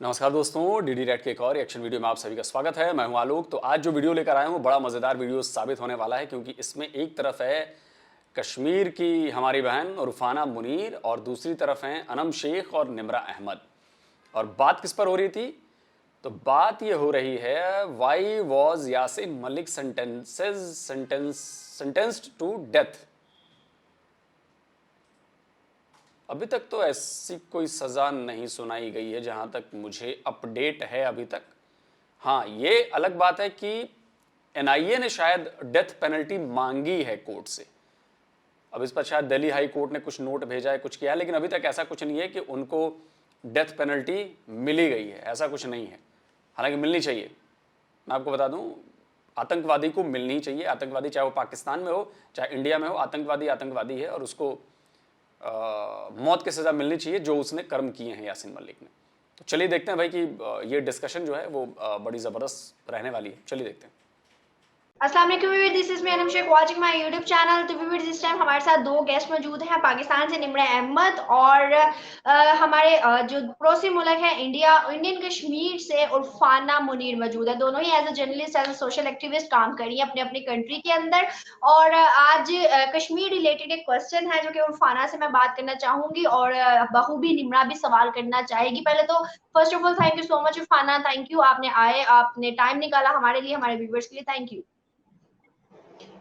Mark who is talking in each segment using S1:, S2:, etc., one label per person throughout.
S1: नमस्कार दोस्तों, DD red के एक और रिएक्शन वीडियो में आप सभी का स्वागत है। मैं हूं आलोक। तो आज जो वीडियो लेकर आया हूं बड़ा मज़ेदार वीडियो साबित होने वाला है, क्योंकि इसमें एक तरफ है कश्मीर की हमारी बहन उरफाना मुनीर और दूसरी तरफ हैं अनम शेख और निम्रा अहमद। और बात किस पर हो रही थी? तो बात ये हो रही है, why was Yasin Malik sentenced to death. अभी तक तो ऐसी कोई सज़ा नहीं सुनाई गई है जहाँ तक मुझे अपडेट है अभी तक। हाँ, ये अलग बात है कि एनआईए ने शायद डेथ पेनल्टी मांगी है कोर्ट से। अब इस पर शायद दिल्ली हाई कोर्ट ने कुछ नोट भेजा है, कुछ किया है, लेकिन अभी तक ऐसा कुछ नहीं है कि उनको डेथ पेनल्टी मिली गई है। ऐसा कुछ नहीं है, हालांकि मिलनी चाहिए। मैं आपको बता दूं, आतंकवादी को मिलनी चाहिए। आतंकवादी चाहे वो पाकिस्तान में हो चाहे इंडिया में हो, आतंकवादी आतंकवादी है और उसको मौत की सज़ा मिलनी चाहिए जो उसने कर्म किए हैं यासिन मलिक ने। तो चलिए देखते हैं भाई कि ये डिस्कशन जो है वो बड़ी ज़बरदस्त रहने वाली है। चलिए देखते हैं।
S2: अस्सलाम वालेकुम viewers, this is me Anam Shaikh watching my YouTube channel. तो व्यूअर्स, इस टाइम हमारे साथ दो गेस्ट मौजूद हैं। पाकिस्तान से निम्रा अहमद और हमारे जो पड़ोसी मुल्क है इंडियन कश्मीर से उरफाना मुनीर मौजूद है। दोनों ही as a journalist, as a social activist काम कर रही है अपने अपनी कंट्री के अंदर। और आज कश्मीर रिलेटेड एक क्वेश्चन है जो कि उरफाना से मैं बात करना चाहूंगी और बखूबी निम्रा भी सवाल करना चाहेगी। पहले तो first of all thank you so much Urfana, thank you, आपने टाइम निकाला हमारे लिए, हमारे व्यूअर्स के लिए। Thank you.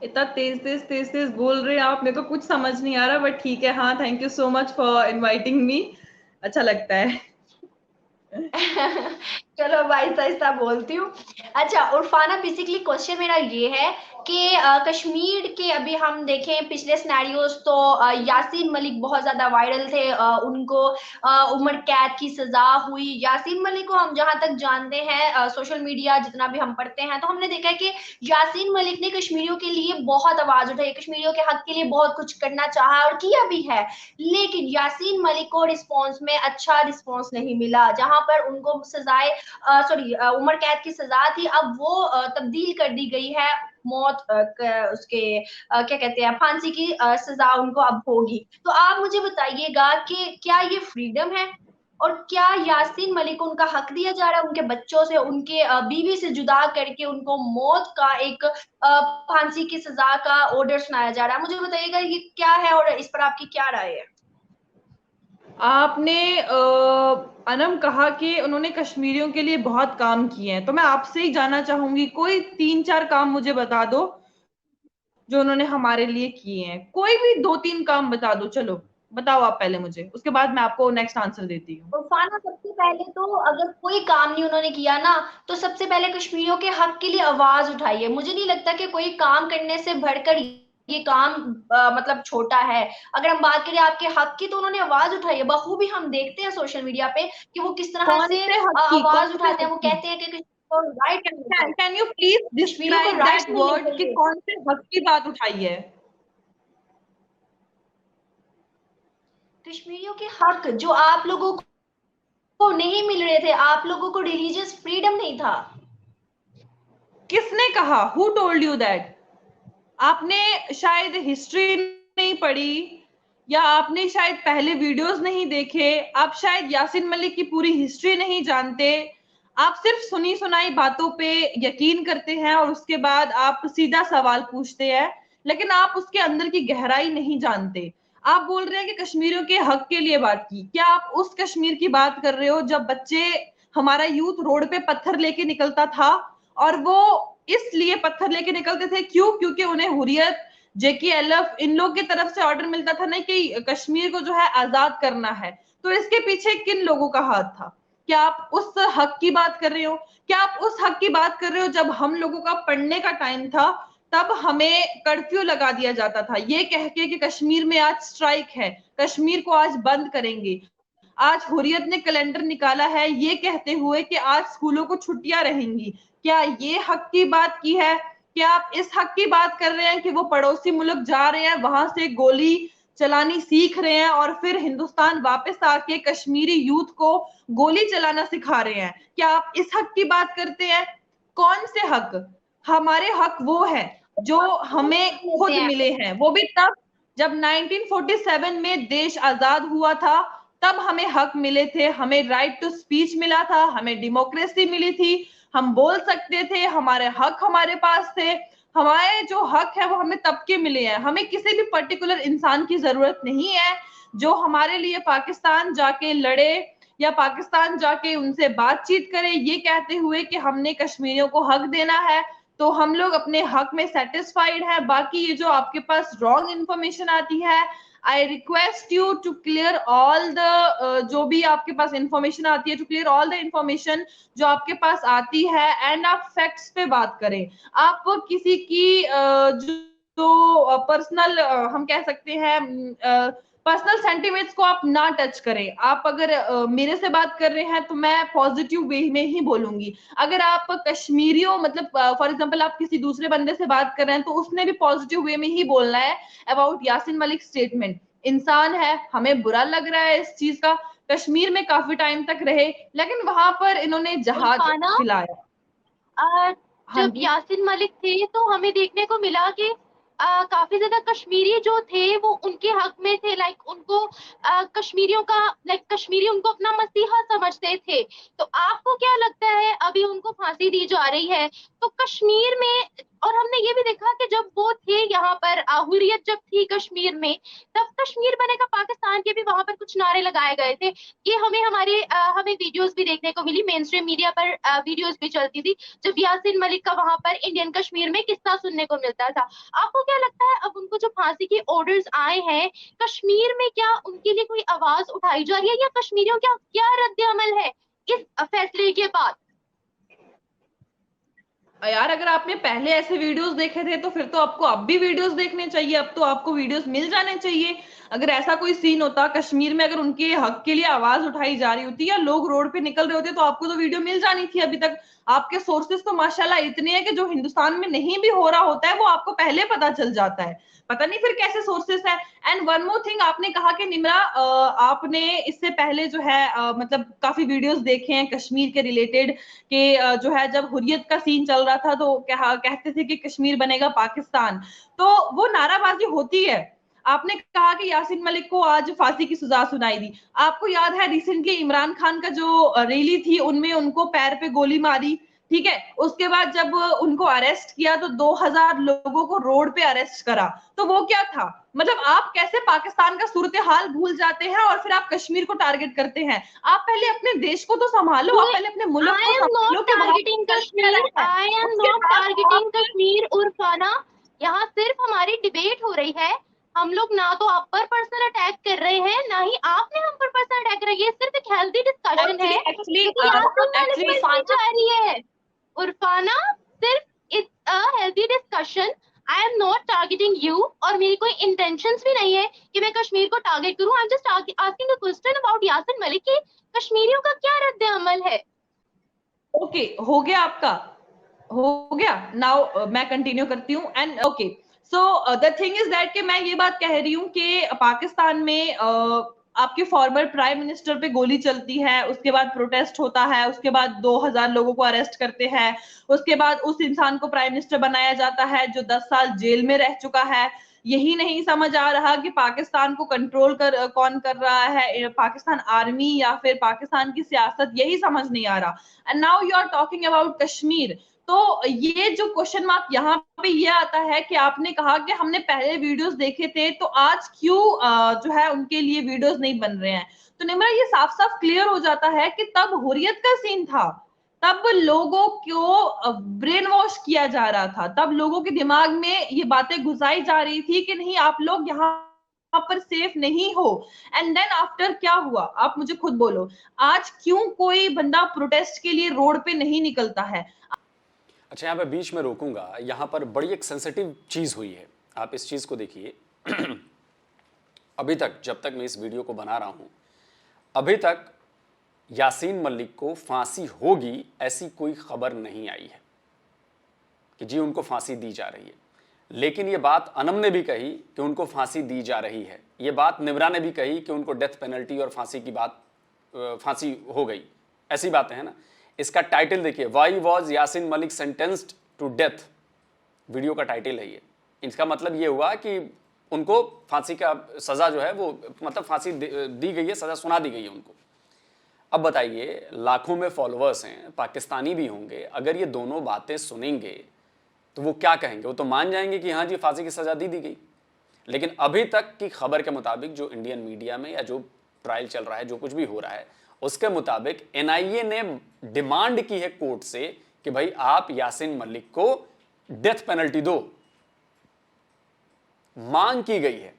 S3: इतना तेज बोल रहे हैं आप, मेरे को कुछ समझ नहीं आ रहा, बट ठीक है। हाँ, thank you so much for inviting me. अच्छा लगता है।
S2: चलो मैं आहिस्ता आहिस्ता बोलती हूँ। अच्छा उरफाना, बेसिकली क्वेश्चन मेरा ये है कि कश्मीर के अभी हम देखें पिछले सिनेरियोज तो यासीन मलिक बहुत ज्यादा वायरल थे। उनको उम्र कैद की सजा हुई। यासीन मलिक को हम जहां तक जानते हैं, सोशल मीडिया जितना भी हम पढ़ते हैं, तो हमने देखा है कि यासीन मलिक ने कश्मीरियों के लिए बहुत आवाज उठाई, कश्मीरियों के हक के लिए बहुत कुछ करना चाहा और किया भी है। लेकिन यासीन मलिक को रिस्पॉन्स में अच्छा रिस्पॉन्स नहीं मिला। जहां पर उनको सजाए उम्र कैद की सजा थी, अब वो तब्दील कर दी गई है। मौत उसके क्या कहते हैं, फांसी की सजा उनको अब होगी। तो आप मुझे बताइएगा कि क्या ये फ्रीडम है और क्या यासीन मलिक को उनका हक दिया जा रहा है, उनके बच्चों से, उनके बीवी से जुदा करके उनको मौत का एक फांसी की सजा का ऑर्डर सुनाया जा रहा है। मुझे बताइएगा ये क्या है और इस पर आपकी क्या राय है?
S3: आपने अनम कहा कि उन्होंने कश्मीरियों के लिए बहुत काम किए हैं, तो मैं आपसे ही जानना चाहूंगी, कोई 3-4 काम मुझे बता दो जो उन्होंने हमारे लिए किए हैं। कोई भी 2-3 काम बता दो। चलो बताओ आप पहले मुझे, उसके बाद मैं आपको नेक्स्ट आंसर देती हूँ।
S2: उरफाना, सबसे पहले तो अगर कोई काम नहीं उन्होंने किया ना, तो सबसे पहले कश्मीरियों के हक के लिए आवाज उठाई है। मुझे नहीं लगता कि कोई काम करने से बढ़कर ये काम मतलब छोटा है। अगर हम बात करें आपके हक की, तो उन्होंने आवाज उठाई है बखूबी। हम देखते हैं सोशल मीडिया पे कि वो किस तरह
S3: कौन
S2: से
S3: से हक की?
S2: आवाज
S3: कौन से
S2: उठाते
S3: हक
S2: हैं। वो
S3: की?
S2: कहते हैं कि कश्मीर को राइट मिलने चाहिए,
S3: कैन यू प्लीज
S2: कश्मीरियों को
S3: डिस्क्राइब
S2: राइट्स
S3: दैट
S2: मिलने
S3: वर्ड कि
S2: चाहिए।
S3: कौन से हक की बात उठाई है?
S2: कश्मीरियों के हक जो आप लोगों को नहीं मिल रहे थे, आप लोगों को रिलीजियस फ्रीडम नहीं था।
S3: किसने कहा? Who told you that? आपने शायद हिस्ट्री नहीं पढ़ी, या आपने शायद पहले वीडियोस नहीं देखे, आप शायद यासिन मलिक की पूरी हिस्ट्री नहीं जानते। आप सिर्फ सुनी सुनाई बातों पे यकीन करते हैं और उसके बाद आप सीधा सवाल पूछते हैं, लेकिन आप उसके अंदर की गहराई नहीं जानते। आप बोल रहे हैं कि कश्मीरियों के हक के लिए बात की। क्या आप उस कश्मीर की बात कर रहे हो जब बच्चे, हमारा यूथ रोड पे पत्थर लेके निकलता था? और वो इसलिए पत्थर लेके निकलते थे क्यों? क्योंकि उन्हें हुर्रियत, JKLF, इन लोग की तरफ से ऑर्डर मिलता था ना कि कश्मीर को जो है आजाद करना है। तो इसके पीछे किन लोगों का हाथ था? क्या आप उस हक की बात कर रहे हो? क्या आप उस हक की बात कर रहे हो जब हम लोगों का पढ़ने का टाइम था, तब हमें कर्फ्यू लगा दिया जाता था ये कह के कि कश्मीर में आज स्ट्राइक है, कश्मीर को आज बंद करेंगे। आज हुर्रियत ने कैलेंडर निकाला है ये कहते हुए कि आज स्कूलों को छुट्टियां रहेंगी। क्या ये हक की बात की है? क्या आप इस हक की बात कर रहे हैं कि वो पड़ोसी मुल्क जा रहे हैं, वहां से गोली चलानी सीख रहे हैं और फिर हिंदुस्तान वापस आके कश्मीरी यूथ को गोली चलाना सिखा रहे हैं? क्या आप इस हक की बात करते हैं? कौन से हक? हमारे हक वो है जो हमें
S2: लेते
S3: खुद
S2: हैं।
S3: मिले हैं, वो भी तब जब 1947 में देश आजाद हुआ था। तब हमें हक मिले थे, हमें राइट टू स्पीच मिला था, हमें डेमोक्रेसी मिली थी, हम बोल सकते थे, हमारे हक हमारे पास थे। हमारे जो हक है वो हमें तब के मिले हैं। हमें किसी भी पर्टिकुलर इंसान की जरूरत नहीं है जो हमारे लिए पाकिस्तान जाके लड़े या पाकिस्तान जाके उनसे बातचीत करे ये कहते हुए कि हमने कश्मीरियों को हक देना है। तो हम लोग अपने हक में सेटिस्फाइड हैं। बाकी ये जो आपके पास रॉन्ग इंफॉर्मेशन आती है, I request you to clear all the जो भी आपके पास इंफॉर्मेशन आती है, to clear all the information जो आपके पास आती है एंड आप फैक्ट्स पे बात करें। आप किसी की जो पर्सनल हम कह सकते हैं पर्सनल सेंटिमेंट्स को आप ना टच करें। आप अगर मेरे से बात कर रहे हैं तो मैं पॉजिटिव वे में ही बोलूंगी। अगर आप कश्मीरियों मतलब फॉर एग्जांपल आप किसी दूसरे बंदे से बात कर रहे हैं तो उसने भी पॉजिटिव वे में ही बोलना है अबाउट यासीन मलिक स्टेटमेंट। इंसान है, हमें बुरा लग रहा है इस चीज का। कश्मीर में काफी टाइम तक रहे लेकिन वहां पर इन्होंने जहाज
S2: उल्फाना,
S3: चलाया। हाँ
S2: जब
S3: जी।
S2: यासिन मलिक थे तो हमें देखने को मिला कि काफी ज्यादा कश्मीरी जो थे वो उनके हक में थे। लाइक उनको कश्मीरियों का कश्मीरी उनको अपना मसीहा समझते थे। तो आपको क्या लगता है अभी उनको फांसी दी जा रही है तो कश्मीर में, और हमने ये भी देखा कि जब वो थे यहाँ पर हुर्रियत जब थी कश्मीर में, तब कश्मीर बनेगा पाकिस्तान के भी वहां पर कुछ नारे लगाए गए थे। ये हमें वीडियोस भी देखने को मिली, मेन स्ट्रीम मीडिया पर वीडियोस भी चलती थी जब यासीन मलिक का वहां पर इंडियन कश्मीर में किस्सा सुनने को मिलता था। आपको क्या लगता है अब उनको जो फांसी के ऑर्डर्स आए हैं कश्मीर में, क्या उनके लिए कोई आवाज उठाई जा रही है या कश्मीरियों का क्या रद्द अमल है इस फैसले के बाद?
S3: यार अगर आपने पहले ऐसे वीडियोस देखे थे तो फिर तो आपको अब भी वीडियोस देखने चाहिए। अब तो आपको वीडियोस मिल जाने चाहिए। अगर ऐसा कोई सीन होता कश्मीर में, अगर उनके हक के लिए आवाज उठाई जा रही होती या लोग रोड पे निकल रहे होते तो आपको तो वीडियो मिल जानी थी अभी तक। आपके सोर्सेस तो माशाल्लाह इतने हैं कि जो हिंदुस्तान में नहीं भी हो रहा होता है वो आपको पहले पता चल जाता है। पता नहीं फिर कैसे सोर्सेस है। एंड वन मोर थिंग, आपने कहा कि निम्रा आपने इससे पहले जो है मतलब काफी वीडियोस देखे हैं कश्मीर के रिलेटेड कि जो है जब हुर्रियत का सीन चल रहा था तो कहते थे कि कश्मीर बनेगा पाकिस्तान। तो वो नाराबाजी होती है। आपने कहा कि यासीन मलिक को आज फांसी की सजा सुनाई दी। आपको याद है रिसेंटली इमरान खान का जो रैली थी उनमें उनको पैर पे गोली मारी, ठीक है। उसके बाद जब उनको अरेस्ट किया तो 2000 लोगों को रोड पे अरेस्ट करा। तो वो क्या था? मतलब आप कैसे पाकिस्तान का सूरत हाल भूल जाते हैं और फिर आप कश्मीर को टारगेट करते हैं? आप पहले अपने देश को तो संभालो, आप पहले अपने मुल्क
S2: आई
S3: को
S2: एम
S3: संभालो
S2: नॉट
S3: कि वहां
S2: टारगेटिंग
S3: चल क्या
S2: कश्मीर,
S3: रहा है।
S2: आई एम
S3: उसके
S2: नॉट
S3: बाद
S2: टारगेटिंग
S3: आप
S2: कश्मीर उर्फाना। यहाँ सिर्फ हमारी डिबेट हो रही है। हम लोग ना तो आप पर पर्सनल अटैक कर रहे हैं ना ही आपने हम पर पर्सनल अटैक कर रही है। ये सिर्फ एक हेल्दी डिस्कशन
S3: एक्चुअली
S2: है
S3: एक्चुअली
S2: क्योंकि यासीन मलिक
S3: एक्चुअली
S2: पर की जा रही है उर्फाना। सिर्फ it's a healthy discussion. I am not targeting you और मेरी कोई इंटेंशंस भी नहीं है कि मैं कश्मीर को टारगेट करूं। I am just asking a question about Yasin Malik कि कश्मीरियों का क्या रद्द अमल है।
S3: ओके हो गया आपका, हो गया। नाउ मैं कंटिन्यू करती हूँ and okay. So the thing is that कि मैं ये बात कह रही हूँ कि पाकिस्तान में आपके फॉर्मर प्राइम मिनिस्टर पे गोली चलती है, उसके बाद प्रोटेस्ट होता है, उसके बाद 2000 लोगों को अरेस्ट करते हैं, उसके बाद उस इंसान को प्राइम मिनिस्टर बनाया जाता है जो 10 साल जेल में रह चुका है। यही नहीं समझ आ रहा कि पाकिस्तान को कंट्रोल कौन कर रहा है, पाकिस्तान आर्मी या फिर पाकिस्तान की सियासत, यही समझ नहीं आ रहा। And now you are talking about Kashmir. तो ये जो क्वेश्चन मार्क यहाँ पे ये आता है कि आपने कहा कि हमने पहले वीडियोस देखे थे तो आज क्यों जो है उनके लिए वीडियोस नहीं बन रहे हैं। तो निम्रा ये साफ साफ क्लियर हो जाता है कि तब हुर्रियत का सीन था, तब लोगों को ब्रेन वॉश किया जा रहा था, तब लोगों के दिमाग में ये बातें घुसाई जा रही थी कि नहीं आप लोग यहाँ पर सेफ नहीं हो। एंड देन आफ्टर क्या हुआ आप मुझे खुद बोलो। आज क्यों कोई बंदा प्रोटेस्ट के लिए रोड पे नहीं निकलता है?
S1: अच्छा, यहाँ पे बीच में रोकूंगा। यहाँ पर बड़ी एक सेंसिटिव चीज़ हुई है, आप इस चीज़ को देखिए। अभी तक जब तक मैं इस वीडियो को बना रहा हूँ, अभी तक यासीन मलिक को फांसी होगी ऐसी कोई खबर नहीं आई है कि जी उनको फांसी दी जा रही है। लेकिन ये बात अनम ने भी कही कि उनको फांसी दी जा रही है, ये बात निम्रा ने भी कही कि उनको डेथ पेनल्टी और फांसी की बात, फांसी हो गई, ऐसी बातें हैं ना। इसका टाइटल देखिए, why was Yasin Malik sentenced to death, video का टाइटल है ये। इसका मतलब ये हुआ कि उनको फांसी का सजा जो है वो मतलब फांसी दी गई है, सजा सुना दी गई है उनको। अब बताइए, लाखों में फॉलोअर्स हैं, पाकिस्तानी भी होंगे, अगर ये दोनों बातें सुनेंगे तो वो क्या कहेंगे? वो तो मान जाएंगे कि हाँ जी फांसी की सजा दी गई। लेकिन अभी तक की खबर के मुताबिक जो इंडियन मीडिया में या जो ट्रायल चल रहा है, जो कुछ भी हो रहा है, उसके मुताबिक एनआईए ने डिमांड की है कोर्ट से कि भाई आप यासीन मलिक को डेथ पेनल्टी दो। मांग की गई है,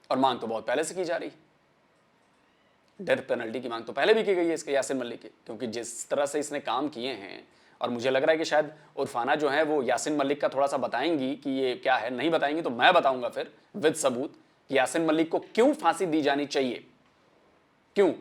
S1: और मांग तो बहुत पहले से की जा रही है। डेथ पेनल्टी की मांग तो पहले भी की गई है इसके यासीन मलिक की, क्योंकि जिस तरह से इसने काम किए हैं, और मुझे लग रहा है कि शायद उर्फाना जो है वो यासीन मलिक का थोड़ा सा बताएंगी कि ये क्या है। नहीं बताएंगी तो मैं बताऊंगा फिर विद सबूत कि यासीन मलिक को क्यों फांसी दी जानी चाहिए, क्यों।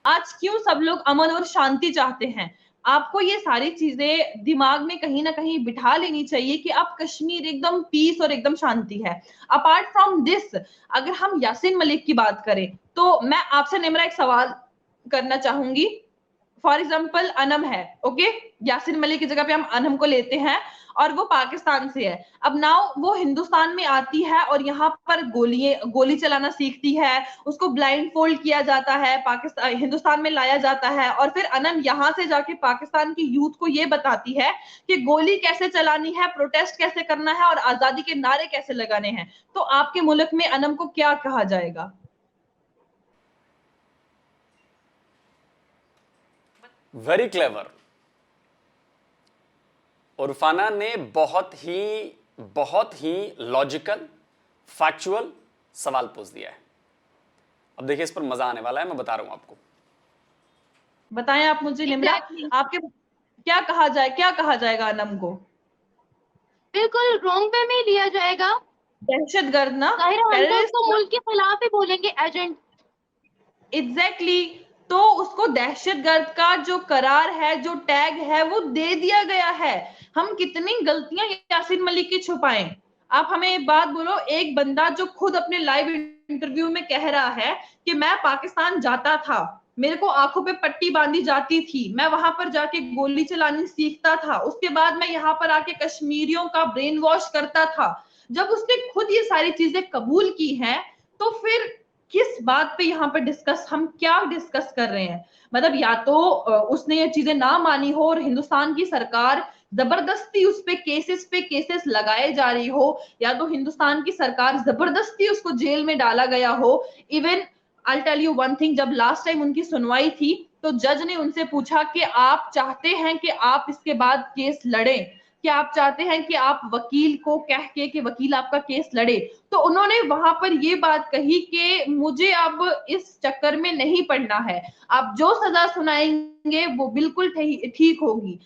S3: आज क्यों सब लोग अमन और शांति चाहते हैं? आपको ये सारी चीजें दिमाग में कहीं ना कहीं बिठा लेनी चाहिए कि अब कश्मीर एकदम पीस और एकदम शांति है। अपार्ट फ्रॉम दिस, अगर हम यासीन मलिक की बात करें तो मैं आपसे निम्रा एक सवाल करना चाहूंगी। फॉर एग्जाम्पल अनम है, ओके, यासीन मलिक की जगह पे हम अनम को लेते हैं और वो पाकिस्तान से है। अब नाउ वो हिंदुस्तान में आती है और यहाँ पर गोली चलाना सीखती है, उसको ब्लाइंड फोल्ड किया जाता है, पाकिस्तान हिंदुस्तान में लाया जाता है, और फिर अनम यहाँ से जाके पाकिस्तान की यूथ को ये बताती है कि गोली कैसे चलानी है, प्रोटेस्ट कैसे करना है और आजादी के नारे कैसे लगाने हैं। तो आपके मुल्क में अनम को क्या कहा जाएगा?
S1: Very clever. उर्फाना ने बहुत ही लॉजिकल फैक्चुअल सवाल पूछ दिया है। अब देखिए, इस पर मजा आने वाला है, मैं बता रहा हूं आपको।
S3: बताएं आप मुझे निम्रा, आपके क्या कहा जाएगा अनम को?
S2: बिल्कुल रॉन्ग वे में लिया जाएगा,
S3: दहशतगर्द ना,
S2: जाहिर है हम तो
S3: टेररिस्ट
S2: उसको मुल्क के खिलाफ ही बोलेंगे, एजेंट।
S3: एग्जैक्टली। तो उसको दहशतगर्द का जो करार है, जो टैग है, वो दे दिया गया है। हम कितनी गलतियां यासीन मलिक की छुपाएं। आप हमें एक बात बोलो, एक बंदा जो खुद अपने लाइव इंटरव्यू में कह रहा है कि मैं पाकिस्तान जाता था, मेरे को आंखों पे पट्टी बांधी जाती थी, मैं वहां पर जाके गोली चलानी सीखता था, उसके बाद मैं यहाँ पर आके कश्मीरियों का ब्रेन वॉश करता था। जब उसने खुद ये सारी चीजें कबूल की हैं, तो फिर किस बात पे यहाँ पे हम क्या डिस्कस कर रहे हैं? मतलब या तो उसने ये चीजें ना मानी हो और हिंदुस्तान की सरकार जबरदस्ती उस पे केसेस लगाए जा रही हो, या तो हिंदुस्तान की सरकार जबरदस्ती उसको जेल में डाला गया हो। Even I tell you one thing, जब लास्ट टाइम उनकी सुनवाई थी तो जज ने उनसे पूछा कि आप चाहते हैं कि आप इसके बाद केस लड़ें, कि आप चाहते हैं कि आप वकील को कह के कि वकील आपका केस लड़े? तो उन्होंने वहां पर ये बात कही कि मुझे अब इस चक्कर में नहीं पड़ना है, आप जो सजा सुनाएंगे वो बिल्कुल ठीक होगी।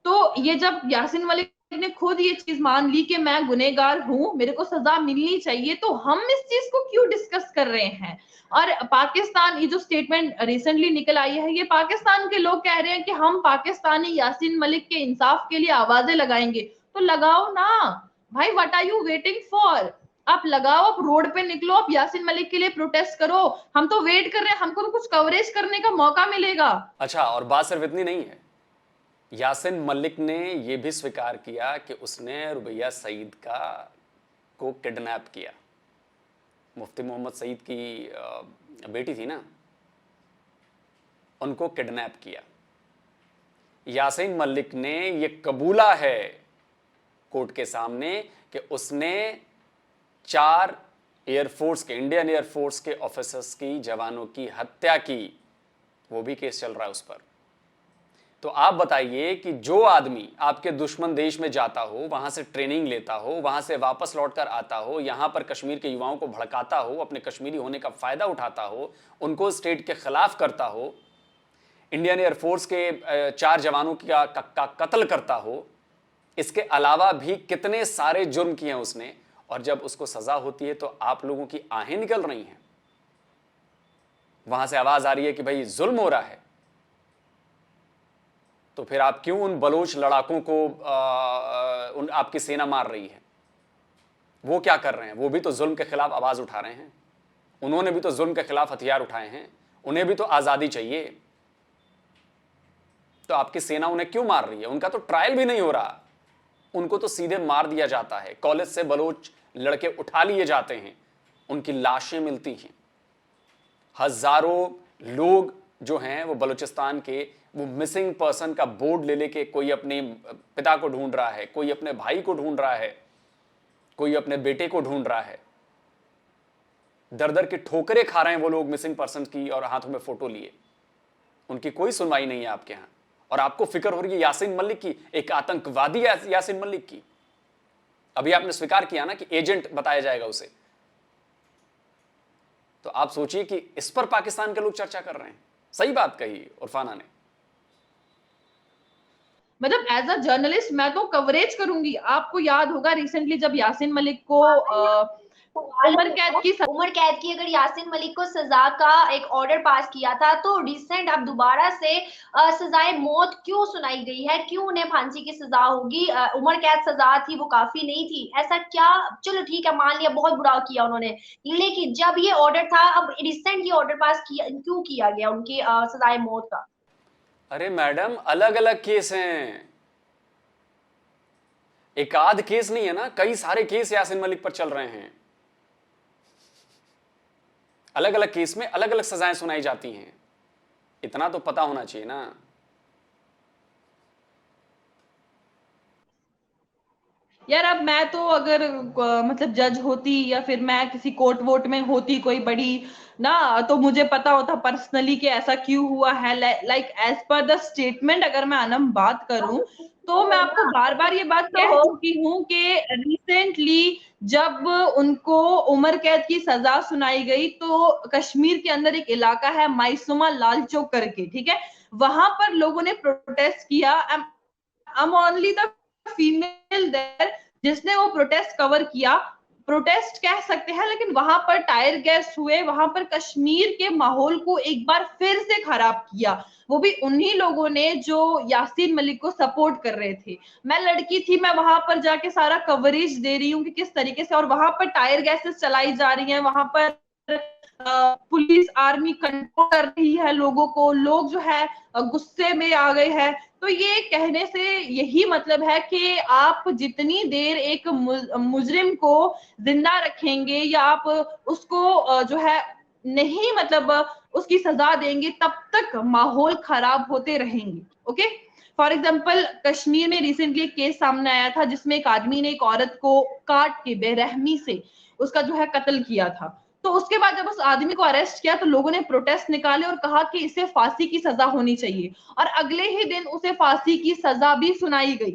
S3: तो ये जब यासीन मलिक ने खुद ये चीज मान ली कि मैं गुनहगार हूं, मेरे को सजा मिलनी चाहिए, तो हम इस चीज को क्यों डिस्कस कर रहे हैं? और पाकिस्तान, ये जो स्टेटमेंट रिसेंटली निकल आई है, ये पाकिस्तान के लोग कह रहे हैं कि हम पाकिस्तानी यासीन मलिक के इंसाफ के लिए आवाजें लगाएंगे। तो लगाओ ना भाई, what are you waiting for? आप लगाओ, आप रोड पे निकलो, आप यासीन मलिक के लिए प्रोटेस्ट करो। हम तो वेट कर रहे हैं, हमको तो कुछ कवरेज करने का मौका मिलेगा।
S1: अच्छा, और बात सिर्फ इतनी नहीं है, यासीन मलिक ने यह भी स्वीकार किया कि उसने रुबैया सईद को किडनैप किया। मुफ्ती मोहम्मद सईद की बेटी थी ना, उनको किडनैप किया। यासीन मलिक ने यह कबूला है कोर्ट के सामने कि उसने 4 एयरफोर्स के, इंडियन एयरफोर्स के ऑफिसर्स की, जवानों की हत्या की। वो भी केस चल रहा है उस पर। तो आप बताइए कि जो आदमी आपके दुश्मन देश में जाता हो, वहां से ट्रेनिंग लेता हो, वहां से वापस लौटकर आता हो, यहां पर कश्मीर के युवाओं को भड़काता हो, अपने कश्मीरी होने का फायदा उठाता हो, उनको स्टेट के खिलाफ करता हो, इंडियन एयरफोर्स के 4 जवानों का कत्ल करता हो, इसके अलावा भी कितने सारे जुर्म किए हैं उसने, और जब उसको सजा होती है तो आप लोगों की आहें निकल रही हैं। वहां से आवाज आ रही है कि भाई जुल्म हो रहा है। तो फिर आप क्यों उन बलोच लड़ाकों को उन आपकी सेना मार रही है? वो क्या कर रहे हैं? वो भी तो जुल्म के खिलाफ आवाज उठा रहे हैं, उन्होंने भी तो जुल्म के खिलाफ हथियार उठाए हैं, उन्हें भी तो आजादी चाहिए। तो आपकी सेना उन्हें क्यों मार रही है? उनका तो ट्रायल भी नहीं हो रहा, उनको तो सीधे मार दिया जाता है। कॉलेज से बलोच लड़के उठा लिए जाते हैं, उनकी लाशें मिलती हैं। हजारों लोग जो हैं वो बलूचिस्तान के वो मिसिंग पर्सन का बोर्ड ले लेके कोई अपने पिता को ढूंढ रहा है, कोई अपने भाई को ढूंढ रहा है, कोई अपने बेटे को ढूंढ रहा है। दर दर की ठोकरें खा रहे हैं वो लोग मिसिंग पर्सन की, और हाथों में फोटो लिए। उनकी कोई सुनवाई नहीं है आपके यहां। और आपको फिक्र हो रही है यासीन मलिक की, एक आतंकवादी है यासीन मलिक की। अभी आपने स्वीकार किया ना कि एजेंट बताया जाएगा उसे। तो आप सोचिए कि इस पर पाकिस्तान के लोग चर्चा कर रहे हैं। सही बात कही उरफाना ने।
S3: मतलब एज अ जर्नलिस्ट मैं तो कवरेज करूंगी। आपको याद होगा रिसेंटली जब यासीन मलिक को उम्र
S2: कैद की अगर यासीन मलिक को सजा का एक ऑर्डर पास किया था, तो रिसेंट अब दोबारा से सजाए मौत क्यों सुनाई गई है? क्यों उन्हें फांसी की सजा होगी? उम्र कैद सजा थी, वो काफी नहीं थी, ऐसा क्या? चलो ठीक है, मान लिया बहुत बुरा किया उन्होंने, लेकिन जब ये ऑर्डर था, अब रिसेंट ये ऑर्डर पास किया क्यों किया गया उनकी सजाए मौत का?
S1: अरे मैडम, अलग अलग केस हैं, एक आध केस नहीं है ना, कई सारे केस यासीन मलिक पर चल रहे हैं। अलग अलग केस में अलग अलग सजाएं सुनाई जाती हैं। इतना तो पता होना चाहिए ना।
S3: यार अब मैं तो अगर मतलब जज होती या फिर मैं किसी कोर्ट वोट में होती कोई बड़ी ना, तो मुझे पता होता पर्सनली कि ऐसा क्यों हुआ है। Like as per the statement अगर मैं अनम बात करूं, तो मैं आपको बार बार ये बात कह चुकी हूं कि रिसेंटली जब उनको उम्र कैद की सजा सुनाई गई, तो कश्मीर के अंदर एक इलाका है माइसुमा लाल चौक करके, ठीक है, वहां पर लोगों ने प्रोटेस्ट किया। I'm only the female there जिसने वो प्रोटेस्ट कवर किया। प्रोटेस्ट कह सकते हैं, लेकिन वहां पर टायर गैस हुए, वहां पर कश्मीर के माहौल को एक बार फिर से खराब किया। वो भी उन्हीं लोगों ने जो यासीन मलिक को सपोर्ट कर रहे थे। मैं लड़की थी, मैं वहां पर जाके सारा कवरेज दे रही हूँ कि किस तरीके से, और वहां पर टायर गैसेस चलाई जा रही हैं, वहां पर पुलिस आर्मी कंट्रोल कर रही है लोगों को, लोग जो है गुस्से में आ गए हैं। तो ये कहने से यही मतलब है कि आप जितनी देर एक मुजरिम को जिंदा रखेंगे या आप उसको जो है नहीं मतलब उसकी सजा देंगे, तब तक माहौल खराब होते रहेंगे। ओके, फॉर एग्जाम्पल कश्मीर में रिसेंटली एक केस सामने आया था जिसमें एक आदमी ने एक औरत को काट के बेरहमी से उसका जो है कत्ल किया था। तो उसके बाद जब उस आदमी को अरेस्ट किया, तो लोगों ने प्रोटेस्ट निकाले और कहा कि इसे फांसी की सजा होनी चाहिए, और अगले ही दिन उसे फांसी की सजा भी सुनाई गई।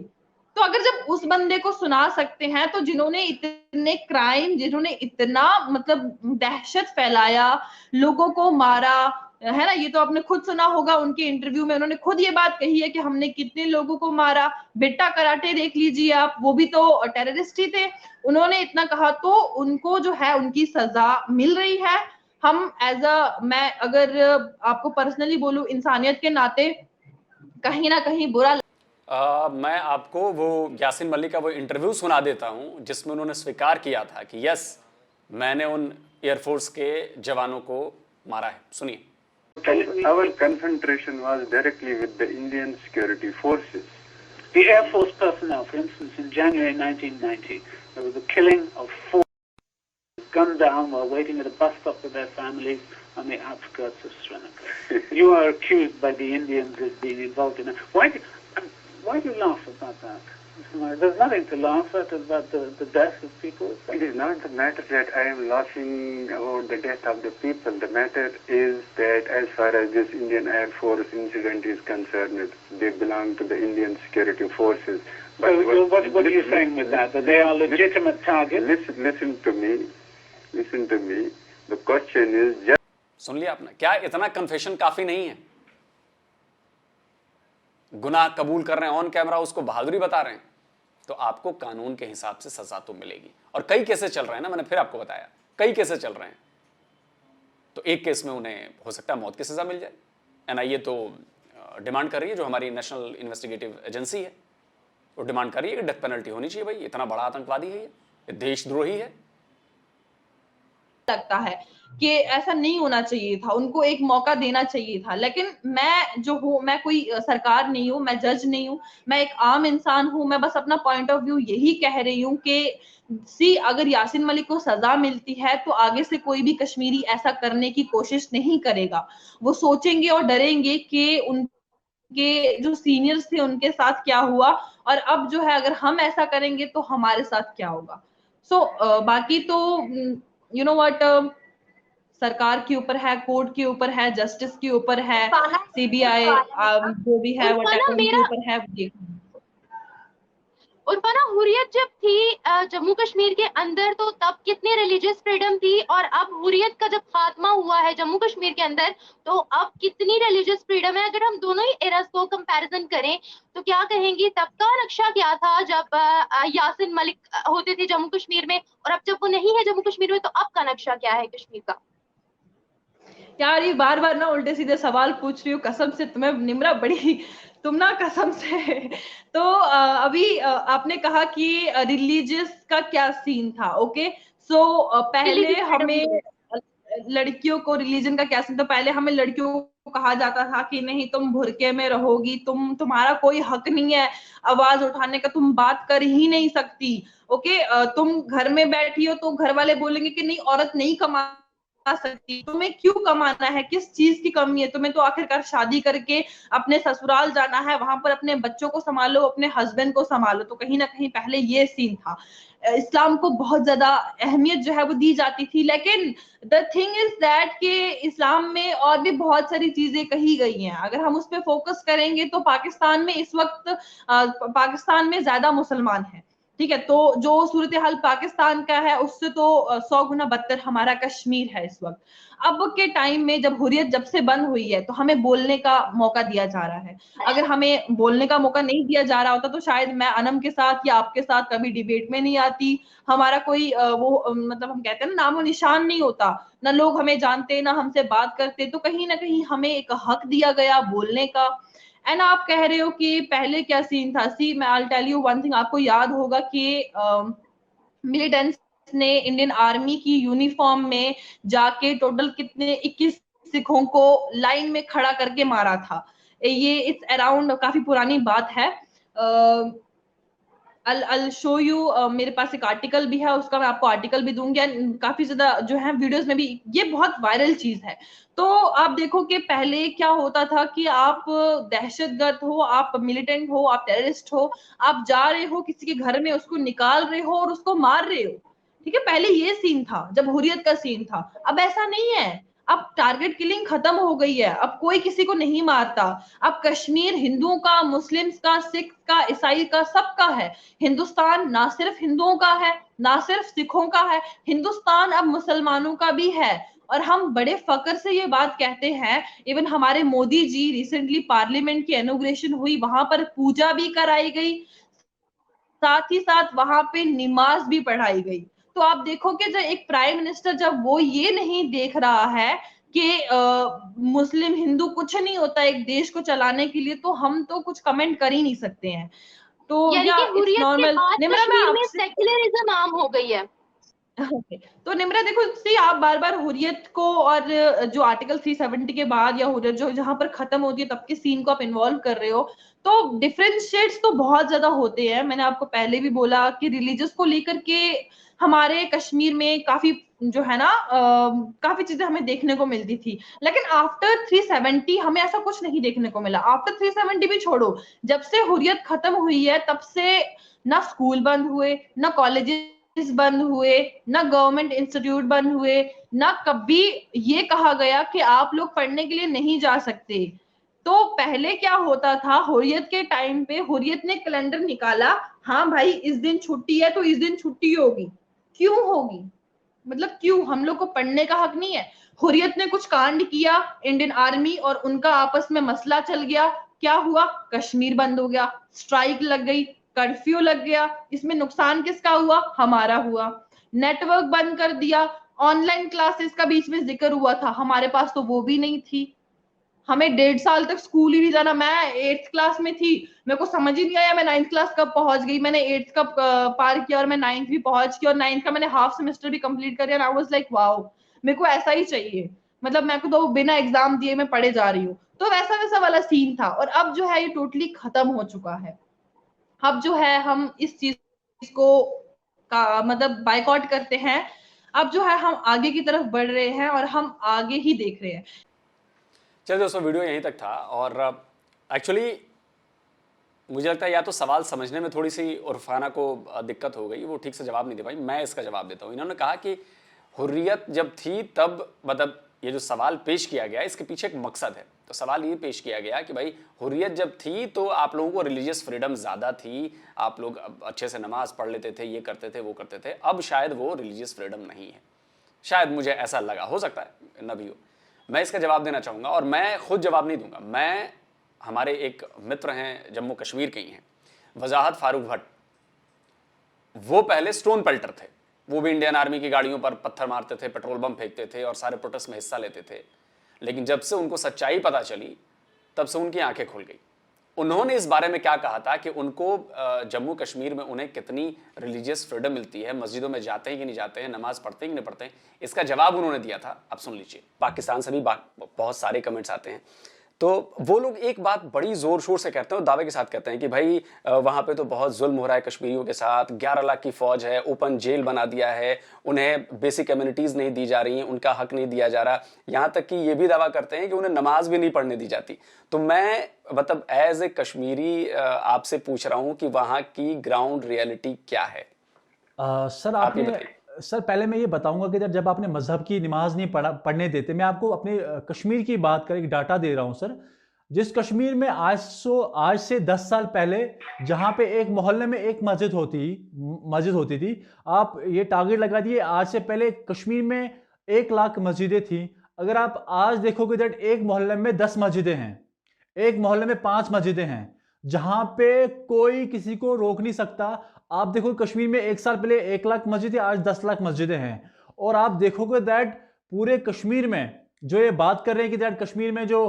S3: तो अगर जब उस बंदे को सुना सकते हैं, तो जिन्होंने इतने क्राइम, जिन्होंने इतना मतलब दहशत फैलाया, लोगों को मारा, है ना, ये तो आपने खुद सुना होगा उनके इंटरव्यू में, उन्होंने खुद ये बात कही है कि हमने कितने लोगों को मारा। बेटा कराटे देख लीजिए आप, वो भी तो टेररिस्ट ही थे। उन्होंने इतना कहा, तो उनको जो है उनकी सजा मिल रही है। हम एज अ, मैं अगर आपको पर्सनली बोलूं, इंसानियत के नाते कहीं ना कहीं बुरा
S1: मैं आपको वो यासीन मलिक का वो इंटरव्यू सुना देता हूं जिसमें उन्होंने स्वीकार किया था कि यस, मैंने उन एयरफोर्स के जवानों को मारा है। सुनिए।
S4: Our confrontation was directly with the Indian security forces.
S5: The Air Force personnel, for instance, in January 1990, there was a killing of 4 gunned down while waiting at a bus stop with their families on the outskirts of Srinagar. You are accused by the Indians of being involved in it. Why do you laugh about that? There's nothing to laugh at about the death of people.
S4: It is not the matter that I am laughing about the death of the people. The matter is that as far as this Indian Air Force incident is concerned, they belong to the Indian security forces.
S5: But what are you saying with that? That they are legitimate targets?
S4: Listen to me. Listen to me. The question is just...
S1: सुन लिया आपने? क्या इतना confession काफी नहीं है? गुनाह कबूल कर रहे हैं ऑन कैमरा, उसको बहादुरी बता रहे हैं, तो आपको कानून के हिसाब से सजा तो मिलेगी। और कई केसेस चल रहे हैं ना, मैंने फिर आपको बताया, कई केसेस चल रहे हैं। तो एक केस में उन्हें हो सकता है मौत की सजा मिल जाए। एनआईए तो डिमांड कर रही है, जो हमारी नेशनल इन्वेस्टिगेटिव एजेंसी है, वो डिमांड कर रही है कि डेथ पेनल्टी होनी चाहिए। भाई इतना बड़ा आतंकवादी है, ये देशद्रोही है।
S3: लगता है कि ऐसा नहीं होना चाहिए था, उनको एक मौका देना चाहिए था। लेकिन मैं जो हूँ, मैं कोई सरकार नहीं हूँ, मैं जज नहीं हूँ, मैं एक आम इंसान हूँ। मैं बस अपना पॉइंट ऑफ व्यू यही कह रही हूँ कि अगर यासीन मलिक को सजा मिलती है तो आगे से कोई भी कश्मीरी ऐसा करने की कोशिश नहीं करेगा। वो सोचेंगे और डरेंगे कि उनके जो सीनियर्स थे उनके साथ क्या हुआ, और अब जो है अगर हम ऐसा करेंगे तो हमारे साथ क्या होगा। बाकी तो यू नो व्हाट, सरकार के ऊपर है, कोर्ट के ऊपर है, जस्टिस के ऊपर है,
S2: उल्फाना
S3: सीबीआई जो भी है
S2: उल्फाना
S3: व्हाटएवर उनके
S2: मेरा
S3: ऊपर है, वो देखना।
S6: उल्फाना, हुर्रियत जब थी जम्मू कश्मीर के अंदर, तो तब कितनी रिलीजियस फ्रीडम थी, और अब हुर्रियत का जब खात्मा हुआ है जम्मू कश्मीर के अंदर, तो अब कितनी रिलीजियस फ्रीडम है? अगर हम दोनों ही एरास को कंपैरिजन करें तो क्या कहेंगी, तब का नक्शा क्या था जब यासीन मलिक होते थे जम्मू कश्मीर में, और अब जब वो नहीं है जम्मू कश्मीर में, तो अब का नक्शा क्या है कश्मीर का?
S3: यार ये बार बार ना उल्टे सीधे सवाल पूछ रही हूँ, कसम से तुम्हें निम्रा, बड़ी तुम ना कसम से। तो अभी आपने कहा कि रिलीजियस का क्या सीन था, ओके। सो पहले
S6: रिलीजियस फ्रीडम
S3: हमें लड़कियों को रिलीजन का क्या सीन था, पहले हमें लड़कियों को कहा जाता था कि नहीं तुम बुर्के में रहोगी, तुम्हारा कोई हक नहीं है आवाज उठाने का, तुम बात कर ही नहीं सकती, ओके। तुम घर में बैठी हो तो घर वाले बोलेंगे कि नहीं औरत नहीं कमा सकती, तुम्हें क्यों कमाना है, किस चीज की कमी है, तुम्हें तो आखिरकार शादी करके अपने ससुराल जाना है, वहां पर अपने बच्चों को संभालो, अपने हस्बैंड को संभालो। तो कहीं ना कहीं पहले ये सीन था। इस्लाम को बहुत ज्यादा अहमियत जो है वो दी जाती थी, लेकिन द थिंग इज दैट कि इस्लाम में और भी बहुत सारी चीजें कही गई हैं। अगर हम उस पर फोकस करेंगे तो पाकिस्तान में इस वक्त पाकिस्तान में ज्यादा मुसलमान हैं, ठीक है। तो जो सूरत हाल पाकिस्तान का है उससे तो 100 गुना बदतर हमारा कश्मीर है इस वक्त। अब के टाइम में जब हुर्रियत जब से बंद हुई है तो हमें बोलने का मौका दिया जा रहा है। अगर हमें बोलने का मौका नहीं दिया जा रहा होता तो शायद मैं अनम के साथ या आपके साथ कभी डिबेट में नहीं आती, हमारा कोई मतलब हम कहते हैं ना नामो निशान नहीं होता, ना लोग हमें जानते ना हमसे बात करते। तो कहीं ना कहीं हमें एक हक दिया गया बोलने का। एंड आप कह रहे हो कि पहले क्या सीन था, सी मैं I tell you one thing. आपको याद होगा कि मिलिटेंट्स ने इंडियन आर्मी की यूनिफॉर्म में जाके टोटल कितने 21 सिखों को लाइन में खड़ा करके मारा था। ये इट्स अराउंड, काफी पुरानी बात है। I'll show you, मेरे पास एक आर्टिकल भी है, उसका मैं आपको आर्टिकल भी दूंगी। काफी ज्यादा जो है वीडियोस में भी ये बहुत वायरल चीज है। तो आप देखो कि पहले क्या होता था कि आप दहशतगर्द हो, आप मिलिटेंट हो, आप टेररिस्ट हो, आप जा रहे हो किसी के घर में, उसको निकाल रहे हो और उसको मार रहे हो, ठीक है। पहले ये सीन था जब हुर्रियत का सीन था। अब ऐसा नहीं है, अब टारगेट किलिंग खत्म हो गई है, अब कोई किसी को नहीं मारता। अब कश्मीर हिंदुओं का, मुस्लिम्स का, सिख का, ईसाई का, सबका है। हिंदुस्तान ना सिर्फ हिंदुओं का है, ना सिर्फ सिखों का है, हिंदुस्तान अब मुसलमानों का भी है। और हम बड़े फक्र से ये बात कहते हैं। इवन हमारे मोदी जी रिसेंटली पार्लियामेंट की इनॉग्रेशन हुई, वहां पर पूजा भी कराई गई, साथ ही साथ वहां पे नमाज भी पढ़ाई गई। तो आप देखो कि जब एक प्राइम मिनिस्टर जब वो ये नहीं देख रहा है कि मुस्लिम हिंदू कुछ नहीं होता एक देश को चलाने के लिए, तो हम तो कुछ कमेंट कर ही नहीं सकते हैं। तो
S6: यानी
S3: या
S6: कि
S3: इट्स
S6: हुर्रियत के
S3: नॉर्मल।
S6: बाद
S3: निम्रा मैं
S6: कश्मीर में
S3: आपसे
S6: सेक्युलरिज्म आम हो गई है।
S3: Okay. तो निम्रा देखो, सी आप बार बार हुर्रियत को और जो आर्टिकल 370 के बाद या हुर्रियत जो जहां पर खत्म होती है तब के सीन को आप इन्वॉल्व कर रहे हो, तो डिफरेंशिएट्स तो बहुत ज्यादा होते हैं। मैंने आपको पहले भी बोला कि रिलीजियस को लेकर के हमारे कश्मीर में काफी जो है ना काफी चीजें हमें देखने को मिलती थी। लेकिन आफ्टर 370 हमें ऐसा कुछ नहीं देखने को मिला। आफ्टर 370 भी छोड़ो, जब से हुर्रियत खत्म हुई है तब से ना स्कूल बंद हुए, ना कॉलेजेस बंद हुए, ना गवर्नमेंट इंस्टीट्यूट बंद हुए, ना कभी ये कहा गया कि आप लोग पढ़ने के लिए नहीं जा सकते। तो पहले क्या होता था, हुर्रियत के टाइम पे हुर्रियत ने कैलेंडर निकाला, हाँ भाई इस दिन छुट्टी है तो इस दिन छुट्टी होगी। क्यों होगी, मतलब क्यों, हम लोग को पढ़ने का हक नहीं है? हुर्रियत ने कुछ कांड किया, इंडियन आर्मी और उनका आपस में मसला चल गया, क्या हुआ, कश्मीर बंद हो गया, स्ट्राइक लग गई, कर्फ्यू लग गया। इसमें नुकसान किसका हुआ, हमारा हुआ। नेटवर्क बंद कर दिया, ऑनलाइन क्लासेस का बीच में जिक्र हुआ था, हमारे पास तो वो भी नहीं थी। हमें 1.5 साल तक स्कूल ही नहीं जाना। मैं 8th क्लास में थी, मेरे को समझ ही नहीं आया मैं 9th क्लास कब पहुंच गई। मैंने 8th का पार किया और मैं 9th भी पहुंच गई, और 9th का मैंने हाफ सेमेस्टर भी कंप्लीट कर दिया। आई वाज लाइक वाओ, मेरे को ऐसा ही चाहिए, मतलब मेरे को तो बिना एग्जाम दिए मैं पढ़े जा रही हूँ। तो वैसा वैसा वाला सीन था। और अब जो है ये टोटली खत्म हो चुका है। अब जो है हम इस चीज को का मतलब बायकॉट करते हैं। अब जो है हम आगे की तरफ बढ़ रहे हैं और हम आगे ही देख रहे हैं।
S1: चलिए दोस्तों, वीडियो यहीं तक था। और एक्चुअली मुझे लगता है या तो सवाल समझने में थोड़ी सी उर्फाना को दिक्कत हो गई, वो ठीक से जवाब नहीं दे पाई। मैं इसका जवाब देता हूँ। इन्होंने कहा कि हुर्रियत जब थी तब, मतलब ये जो सवाल पेश किया गया इसके पीछे एक मकसद है। तो सवाल ये पेश किया गया कि भाई हुर्रियत जब थी तो आप लोगों को रिलीजियस फ्रीडम ज़्यादा थी, आप लोग अच्छे से नमाज पढ़ लेते थे, ये करते थे वो करते थे। अब शायद वो रिलीजियस फ्रीडम नहीं है, शायद मुझे ऐसा लगा, हो सकता है न भी हो। मैं इसका जवाब देना चाहूँगा और मैं खुद जवाब नहीं दूंगा। मैं, हमारे एक मित्र हैं जम्मू कश्मीर के ही हैं, वजाहत फारूक भट्ट, वो पहले स्टोन पेल्टर थे। वो भी इंडियन आर्मी की गाड़ियों पर पत्थर मारते थे, पेट्रोल बम फेंकते थे और सारे प्रोटेस्ट में हिस्सा लेते थे। लेकिन जब से उनको सच्चाई पता चली तब से उनकी आंखें खुल गई। उन्होंने इस बारे में क्या कहा था कि उनको जम्मू कश्मीर में उन्हें कितनी रिलीजियस फ्रीडम मिलती है, मस्जिदों में जाते हैं कि नहीं जाते हैं, नमाज पढ़ते हैं कि नहीं पढ़ते हैं, इसका जवाब उन्होंने दिया था। अब सुन लीजिए। पाकिस्तान से भी बहुत सारे कमेंट्स आते हैं, तो वो लोग एक बात बड़ी जोर शोर से कहते हैं और दावे के साथ कहते हैं कि भाई वहां पे तो बहुत जुल्म हो रहा है कश्मीरियों के साथ, 11 लाख की फौज है, ओपन जेल बना दिया है, उन्हें बेसिक कम्युनिटीज नहीं दी जा रही हैं, उनका हक नहीं दिया जा रहा। यहां तक कि ये भी दावा करते हैं कि उन्हें नमाज भी नहीं पढ़ने दी जाती। तो मैं मतलब एज ए कश्मीरी आपसे पूछ रहा हूं कि वहां की ग्राउंड रियलिटी क्या है।
S7: सर
S1: आप ये
S7: आपने
S1: बताइए।
S7: सर पहले मैं ये बताऊंगा कि जब आपने मजहब की नमाज नहीं पढ़ने देते, मैं आपको अपने कश्मीर की बात कर एक डाटा दे रहा हूं सर। जिस कश्मीर में आज से 10 साल पहले जहां पे एक मोहल्ले में एक मस्जिद होती थी, आप ये टारगेट लगा दिए, आज से पहले कश्मीर में 1 लाख मस्जिदें थी। अगर आप आज देखोगे दैट एक मोहल्ले में 10 मस्जिदें हैं, एक मोहल्ले में 5 मस्जिदें हैं, जहां पे कोई किसी को रोक नहीं सकता। आप देखो कश्मीर में 1 साल पहले 1 लाख मस्जिदें, आज 10 लाख मस्जिदें हैं। और आप देखोगे दैट पूरे कश्मीर में जो ये बात कर रहे हैं कि दैट कश्मीर में जो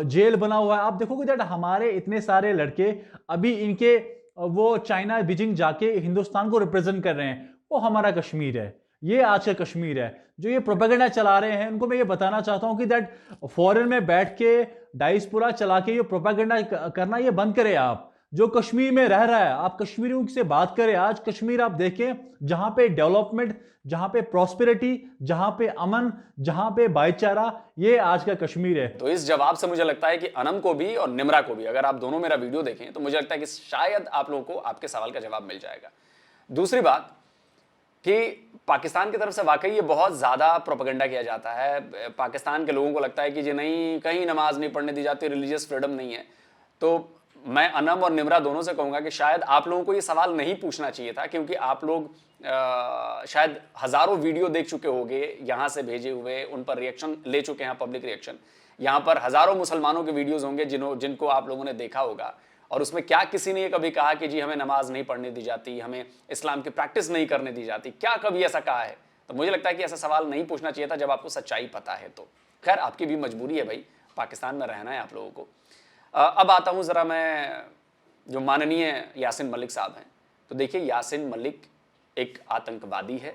S7: जेल बना हुआ है, आप देखोगे दैट हमारे इतने सारे लड़के अभी इनके वो चाइना बीजिंग जाके हिंदुस्तान को रिप्रेजेंट कर रहे हैं। वो हमारा कश्मीर है, ये आज का कश्मीर है। जो ये प्रोपेगेंडा चला रहे हैं, उनको मैं ये बताना चाहता हूं कि दैट फॉरेन में बैठ के डायस्पोरा चला के ये प्रोपेगेंडा करना ये बंद करें। आप जो कश्मीर में रह रहा है, आप कश्मीरियों से बात करें। आज कश्मीर आप देखें, जहां पे डेवलपमेंट, जहां पे प्रॉस्पेरिटी, जहां पे अमन, जहां पे भाईचारा, ये आज का कश्मीर है।
S1: तो इस जवाब से मुझे लगता है कि अनम को भी और निम्रा को भी, अगर आप दोनों मेरा वीडियो देखें तो मुझे लगता है कि शायद आप लोगों को आपके सवाल का जवाब मिल जाएगा। दूसरी बात कि पाकिस्तान की तरफ से वाकई ये बहुत ज़्यादा प्रोपेगेंडा किया जाता है। पाकिस्तान के लोगों को लगता है कि जी नहीं, कहीं नमाज नहीं पढ़ने दी जाती, रिलीजियस फ्रीडम नहीं है। तो मैं अनम और निम्रा दोनों से कहूँगा कि शायद आप लोगों को ये सवाल नहीं पूछना चाहिए था, क्योंकि आप लोग शायद हज़ारों वीडियो देख चुके होंगे यहाँ से भेजे हुए, उन पर रिएक्शन ले चुके हैं, पब्लिक रिएक्शन। यहाँ पर हज़ारों मुसलमानों के वीडियोस होंगे जिनको आप लोगों ने देखा होगा, और उसमें क्या किसी ने कभी कहा कि जी हमें नमाज नहीं पढ़ने दी जाती, हमें इस्लाम की प्रैक्टिस नहीं करने दी जाती? क्या कभी ऐसा कहा है? तो मुझे लगता है कि ऐसा सवाल नहीं पूछना चाहिए था जब आपको सच्चाई पता है। तो खैर, आपकी भी मजबूरी है भाई, पाकिस्तान में रहना है आप लोगों को। अब आता हूँ ज़रा मैं जो माननीय यासिन मलिक साहब हैं। तो देखिए, यासिन मलिक एक आतंकवादी है,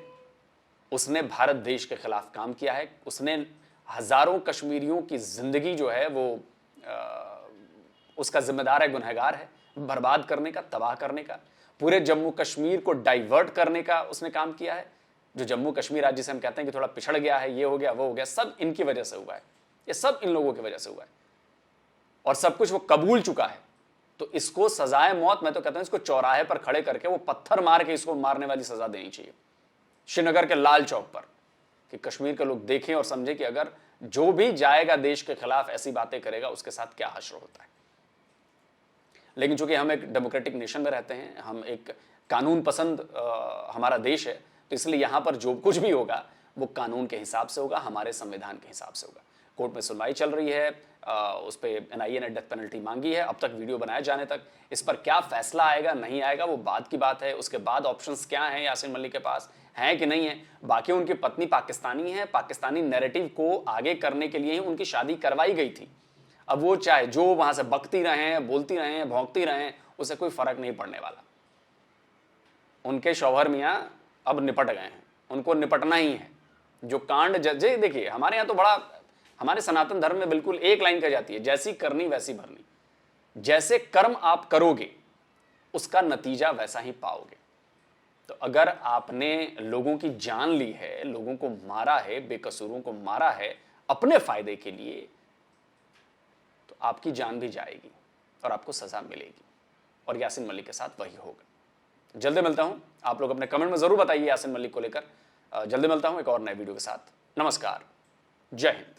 S1: उसने भारत देश के खिलाफ काम किया है, उसने हज़ारों कश्मीरियों की ज़िंदगी जो है वो उसका जिम्मेदार है, गुनहगार है, बर्बाद करने का, तबाह करने का, पूरे जम्मू कश्मीर को डाइवर्ट करने का उसने काम किया है। जो जम्मू कश्मीर आज जिसे हम कहते हैं कि थोड़ा पिछड़ गया है, ये हो गया वो हो गया, सब इनकी वजह से हुआ है, ये सब इन लोगों की वजह से हुआ है, और सब कुछ वो कबूल चुका है। तो इसको सजाए मौत, मैं तो कहता हूं इसको चौराहे पर खड़े करके वो पत्थर मार के इसको मारने वाली सजा देनी चाहिए, श्रीनगर के लाल चौक पर, कि कश्मीर के लोग देखें और समझें कि अगर जो भी जाएगा देश के खिलाफ ऐसी बातें करेगा उसके साथ क्या हश्र होता है। लेकिन चूंकि हम एक डेमोक्रेटिक नेशन में रहते हैं, हम एक कानून पसंद हमारा देश है, तो इसलिए यहां पर जो कुछ भी होगा वो कानून के हिसाब से होगा, हमारे संविधान के हिसाब से होगा। कोर्ट में सुनवाई चल रही है, उस पर एनआईए ने डेथ पेनल्टी मांगी है। अब तक वीडियो बनाए जाने तक इस पर क्या फैसला आएगा नहीं आएगा वो बाद की बात है। उसके बाद ऑप्शंस क्या हैं यासिन मलिक के पास, हैं कि नहीं है। बाकी उनकी पत्नी पाकिस्तानी है, पाकिस्तानी नैरेटिव को आगे करने के लिए ही उनकी शादी करवाई गई थी। अब वो चाहे जो वहां से बकती रहें, बोलती रहें, भौंकती रहें, उससे कोई फर्क नहीं पड़ने वाला। उनके शौहर मियाँ अब निपट गए हैं, उनको निपटना ही है। जो कांड जजे, देखिए हमारे यहाँ तो बड़ा, हमारे सनातन धर्म में बिल्कुल एक लाइन कह जाती है, जैसी करनी वैसी भरनी। जैसे कर्म आप करोगे उसका नतीजा वैसा ही पाओगे। तो अगर आपने लोगों की जान ली है, लोगों को मारा है, बेकसूरों को मारा है अपने फायदे के लिए, तो आपकी जान भी जाएगी और आपको सजा मिलेगी। और यासीन मलिक के साथ वही होगा। जल्दी मिलता हूं, आप लोग अपने कमेंट में जरूर बताइए यासीन मलिक को लेकर। जल्दी मिलता हूं एक और नए वीडियो के साथ। नमस्कार, जय हिंद।